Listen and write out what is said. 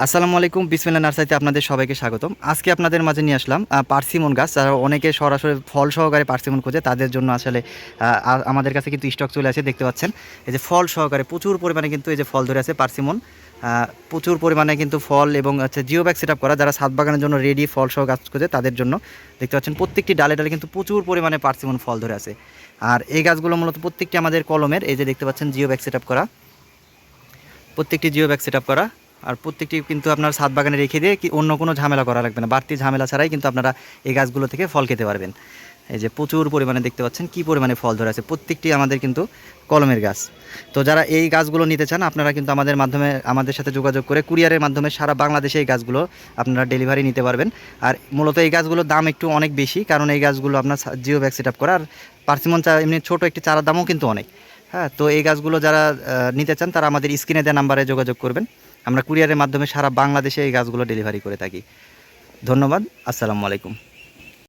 আসসালামু আলাইকুম, বিসমিল্লাহ নার্সারিতে আপনাদের সবাইকে স্বাগতম। আজকে আপনাদের মাঝে নিয়ে আসলাম পার্সিমন গাছ। যারা অনেকে সরাসরি ফল সহকারে পার্সিমন খোঁজে তাদের জন্য আসলে আমাদের কাছে কিন্তু স্টক চলে আসে। দেখতে পাচ্ছেন এই যে ফল সহকারে প্রচুর পরিমাণে কিন্তু এই যে ফল ধরে আছে পার্সিমন। প্রচুর পরিমাণে কিন্তু ফল এবং হচ্ছে জিও ব্যাগ সেট আপ করা, যারা ছাদ বাগানের জন্য রেডি ফল সহ গাছ খোঁজে তাদের জন্য। দেখতে পাচ্ছেন প্রত্যেকটি ডালে ডালে কিন্তু প্রচুর পরিমাণে পার্সিমন ফল ধরে আছে। আর এই গাছগুলো মূলত প্রত্যেকটি আমাদের কলমের। এই যে দেখতে পাচ্ছেন জিও ব্যাগ সেট আপ করা, প্রত্যেকটি জিও ব্যাগ সেট আপ করা। আর প্রত্যেকটি কিন্তু আপনার ছাদ বাগানে রেখে দিয়ে কি অন্য কোনো ঝামেলা করা লাগবে না, বাড়তি ঝামেলা ছাড়াই কিন্তু আপনারা এই গাছগুলো থেকে ফল খেতে পারবেন। এই যে প্রচুর পরিমাণে দেখতে পাচ্ছেন কী পরিমাণে ফল ধরে আছে, প্রত্যেকটি আমাদের কিন্তু কলমের গাছ। তো যারা এই গাছগুলো নিতে চান আপনারা কিন্তু আমাদের সাথে যোগাযোগ করে কুরিয়ারের মাধ্যমে সারা বাংলাদেশে এই গাছগুলো আপনারা ডেলিভারি নিতে পারবেন। আর মূলত এই গাছগুলোর দাম একটু অনেক বেশি, কারণ এই গাছগুলো আপনার জিও ব্যাগ সেট আপ করা। আর পার্সিমন এমনি ছোটো একটি চারার দামও কিন্তু অনেক। হ্যাঁ, তো এই গাছগুলো যারা নিতে চান তারা আমাদের স্ক্রিনে দেওয়া নাম্বারে যোগাযোগ করবেন। আমরা কুরিয়ারের মাধ্যমে সারা বাংলাদেশে এই গাছগুলো ডেলিভারি করে থাকি। ধন্যবাদ। আসসালামু আলাইকুম।